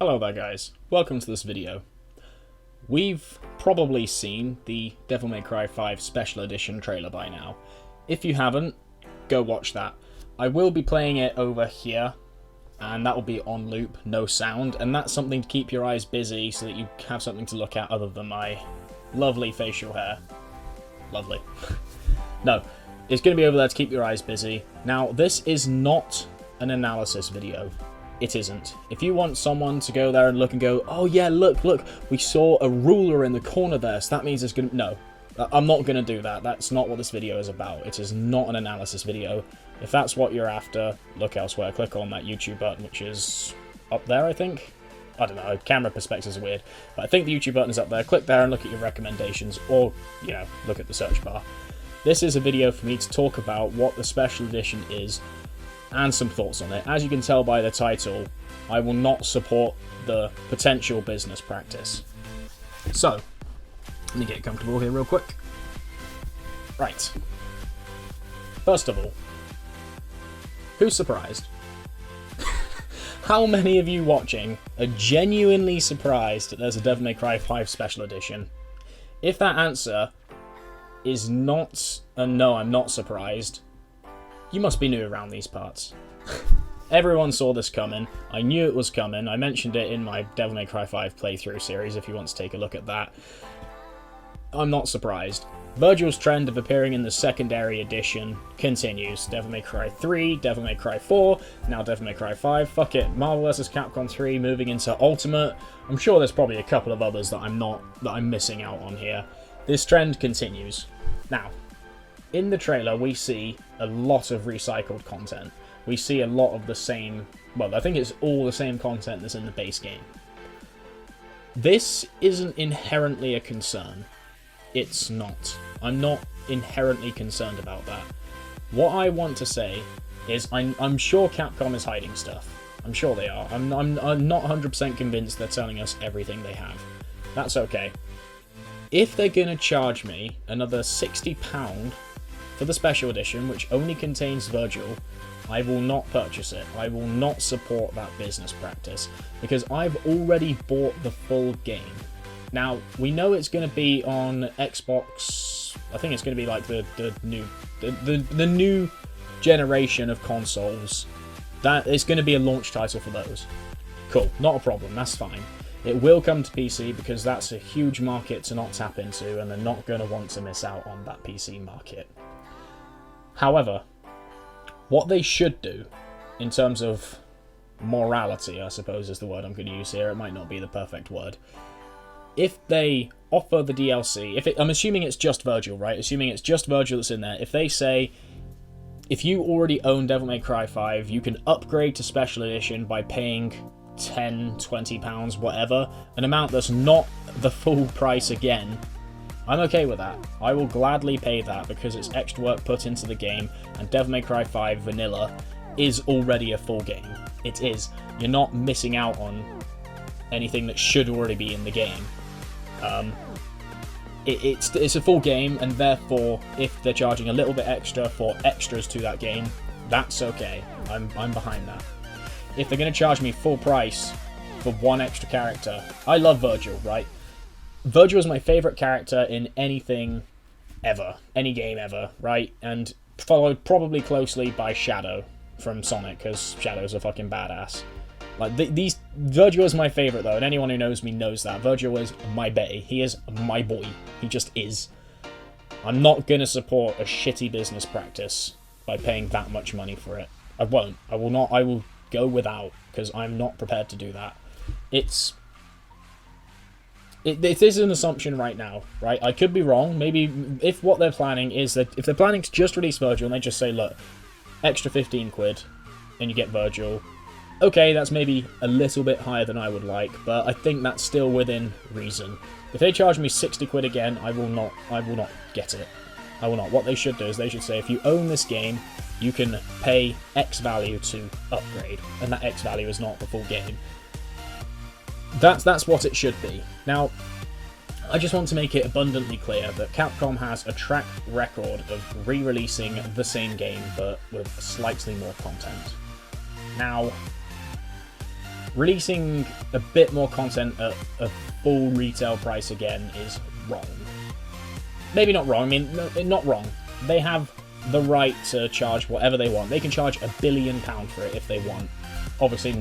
Hello there guys, welcome to this video. We've probably seen the Devil May Cry 5 Special Edition trailer by now. If you haven't, go watch that. I will be playing it over here, and that will be on loop, no sound, and that's something to keep your eyes busy so that you have something to look at other than my lovely facial hair. Lovely. No, it's going to be over there to keep your eyes busy. Now, this is not an analysis video. It isn't. If you want someone to go there and look and go, oh yeah, look, we saw a ruler in the corner there, so that means it's going to... No, I'm not going to do that. That's not what this video is about. It is not an analysis video. If that's what you're after, look elsewhere. Click on that YouTube button, which is up there, I think. I don't know, camera perspectives are weird. But I think the YouTube button is up there. Click there and look at your recommendations, or, you know, look at the search bar. This is a video for me to talk about what the Special Edition is, and some thoughts on it. As you can tell by the title, I will not support the potential business practice. So, let me get comfortable here real quick. Right. First of all, who's surprised? How many of you watching are genuinely surprised that there's a Devil May Cry 5 Special Edition? If that answer is not a no, I'm not surprised, you must be new around these parts. Everyone saw this coming. I knew it was coming. I mentioned it in my Devil May Cry 5 playthrough series if you want to take a look at that. I'm not surprised. Virgil's trend of appearing in the secondary edition continues. Devil May Cry 3, Devil May Cry 4, now Devil May Cry 5. Fuck it. Marvel vs. Capcom 3 moving into Ultimate. I'm sure there's probably a couple of others that I'm missing out on here. This trend continues. Now, in the trailer, we see a lot of recycled content. We see a lot of the same... Well, I think it's all the same content that's in the base game. This isn't inherently a concern. It's not. I'm not inherently concerned about that. What I want to say is I'm sure Capcom is hiding stuff. I'm sure they are. I'm not 100% convinced they're telling us everything they have. That's okay. If they're going to charge me another £60 for the Special Edition, which only contains Virgil, I will not purchase it. I will not support that business practice, because I've already bought the full game. Now, we know it's going to be on Xbox. I think it's going to be like the new generation of consoles. That is going to be a launch title for those. Cool, not a problem, that's fine. It will come to PC because that's a huge market to not tap into, and they're not going to want to miss out on that PC market. However, what they should do, in terms of morality, I suppose is the word I'm going to use here, it might not be the perfect word. If they offer the DLC, I'm assuming it's just Virgil, right? Assuming it's just Virgil that's in there. If they say, if you already own Devil May Cry 5, you can upgrade to Special Edition by paying £10, £20, whatever, an amount that's not the full price again, I'm okay with that. I will gladly pay that because it's extra work put into the game, and Devil May Cry 5 Vanilla is already a full game. It is. You're not missing out on anything that should already be in the game. It's a full game, and therefore, if they're charging a little bit extra for extras to that game, that's okay. I'm behind that. If they're going to charge me full price for one extra character, I love Virgil, right? Virgil is my favourite character in anything ever, any game ever, right? And followed probably closely by Shadow from Sonic, because Shadow's a fucking badass. Like, Virgil is my favourite though, and anyone who knows me knows that. Virgil is my bae. He is my boy. He just is. I'm not going to support a shitty business practice by paying that much money for it. I won't. I will not. I will go without, because I'm not prepared to do that. It is an assumption right now, right? I could be wrong. Maybe if what they're planning is that if they're planning to just release Virgil and they just say, look, extra 15 quid and you get Virgil, okay, that's maybe a little bit higher than I would like, but I think that's still within reason. If they charge me 60 quid again, I will not get it. I will not. What they should do is they should say, if you own this game, you can pay X value to upgrade, and that X value is not the full game. That's what it should be. Now, I just want to make it abundantly clear that Capcom has a track record of re-releasing the same game, but with slightly more content. Now, releasing a bit more content at a full retail price again is wrong. Maybe not wrong, I mean, not wrong. They have the right to charge whatever they want. They can charge £1 billion for it if they want. Obviously,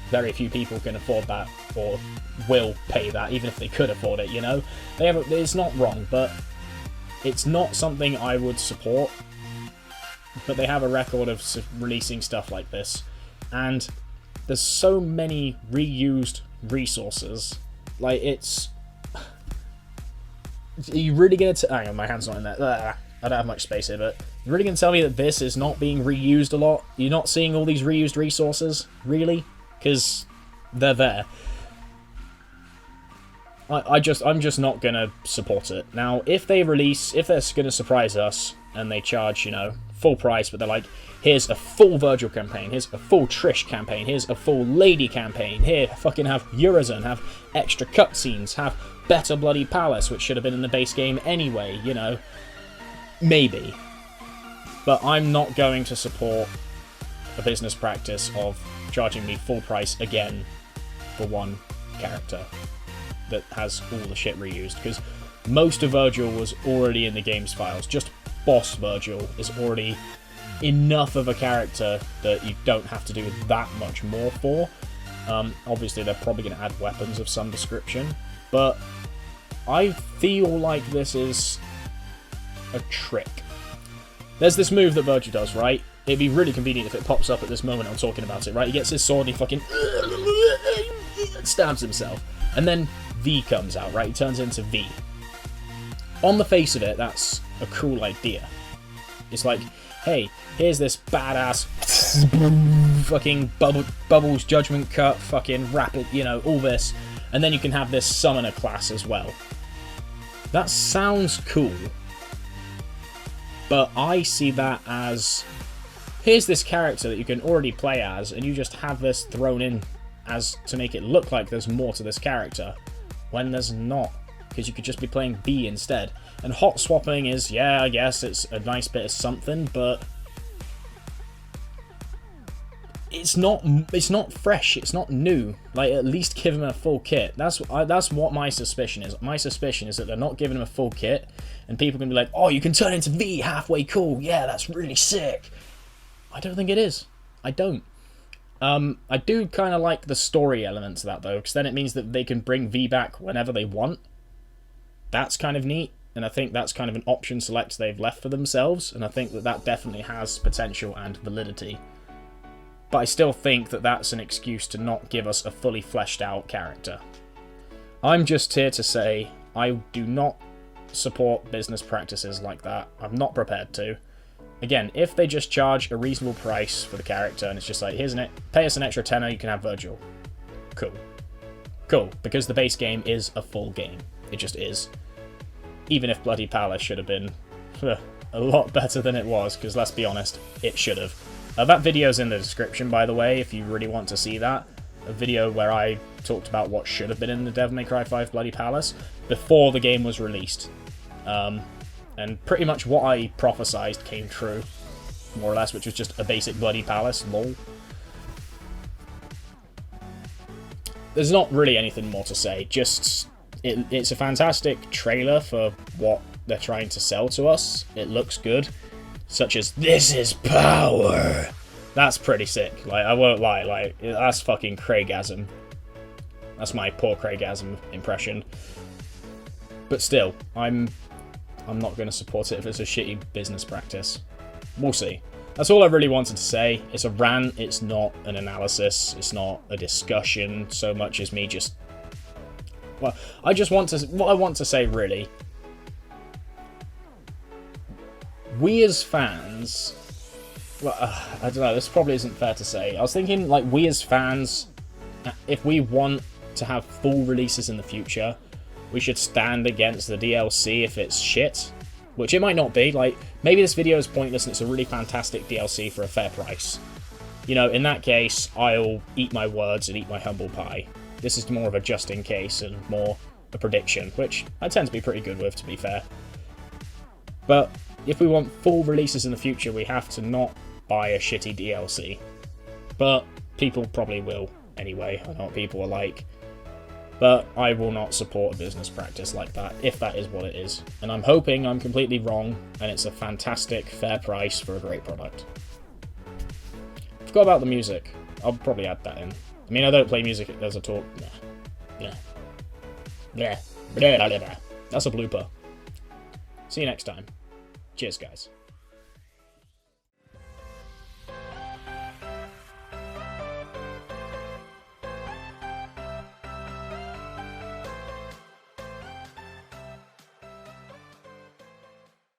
very few people can afford that or will pay that, even if they could afford it, you know? It's not wrong, but it's not something I would support. But they have a record of releasing stuff like this. And there's so many reused resources. Like, it's... Are you really going to... Hang on, my hand's not in there. I don't have much space here, but you're really going to tell me that this is not being reused a lot? You're not seeing all these reused resources? Really? Because they're there. I'm just not going to support it. Now, if they're going to surprise us, and they charge, you know, full price, but they're like, here's a full Virgil campaign, here's a full Trish campaign, here's a full Lady campaign, here, fucking have Urizen, have extra cutscenes, have better Bloody Palace, which should have been in the base game anyway, you know. Maybe. But I'm not going to support a business practice of charging me full price again for one character that has all the shit reused, because most of Virgil was already in the game's files. Just Boss Virgil is already enough of a character that you don't have to do that much more for. Obviously, they're probably going to add weapons of some description, but I feel like this is a trick. There's this move that Virgil does, right? It'd be really convenient if it pops up at this moment I'm talking about it, right? He gets his sword and he fucking stabs himself. And then V comes out, right? He turns into V. On the face of it, that's a cool idea. It's like, hey, here's this badass fucking Bubbles Judgment Cut, fucking rapid, you know, all this. And then you can have this Summoner class as well. That sounds cool. But I see that as, here's this character that you can already play as, and you just have this thrown in as to make it look like there's more to this character, when there's not, because you could just be playing B instead. And hot swapping is, yeah, I guess it's a nice bit of something, but it's not fresh, it's not new. Like, at least give him a full kit. That's what my suspicion is. My suspicion is that they're not giving him a full kit, and people can be like, oh, you can turn into V halfway cool, yeah, that's really sick. I don't think it is. I don't. I do kind of like the story elements of that, though, because then it means that they can bring V back whenever they want. That's kind of neat, and I think that's kind of an option select they've left for themselves, and I think that that definitely has potential and validity. But I still think that that's an excuse to not give us a fully fleshed out character. I'm just here to say I do not support business practices like that. I'm not prepared to. Again, if they just charge a reasonable price for the character and it's just like, pay us an extra tenner, you can have Virgil. Cool. Cool, because the base game is a full game. It just is. Even if Bloody Palace should have been a lot better than it was, because let's be honest, it should have. That video's in the description, by the way, if you really want to see that. A video where I talked about what should have been in the Devil May Cry 5 Bloody Palace before the game was released. And pretty much what I prophesized came true, more or less, which was just a basic Bloody Palace, lol. There's not really anything more to say, just it's a fantastic trailer for what they're trying to sell to us. It looks good. Such as, this is power! That's pretty sick. Like, I won't lie, like, that's fucking Craigasm. That's my poor Craigasm impression. But still, I'm not going to support it if it's a shitty business practice. We'll see. That's all I really wanted to say. It's a rant, it's not an analysis, it's not a discussion so much as me just... Well, what I want to say, really... We as fans, well, I don't know, this probably isn't fair to say. I was thinking, like, we as fans, if we want to have full releases in the future, we should stand against the DLC if it's shit. Which it might not be, like, maybe this video is pointless and it's a really fantastic DLC for a fair price. You know, in that case, I'll eat my words and eat my humble pie. This is more of a just in case and more a prediction, which I tend to be pretty good with, to be fair. But if we want full releases in the future, we have to not buy a shitty DLC. But people probably will anyway. I know what people are like. But I will not support a business practice like that, if that is what it is. And I'm hoping I'm completely wrong, and it's a fantastic, fair price for a great product. Forgot about the music. I'll probably add that in. I mean, I don't play music as a talk. Nah. That's a blooper. See you next time. Cheers, guys.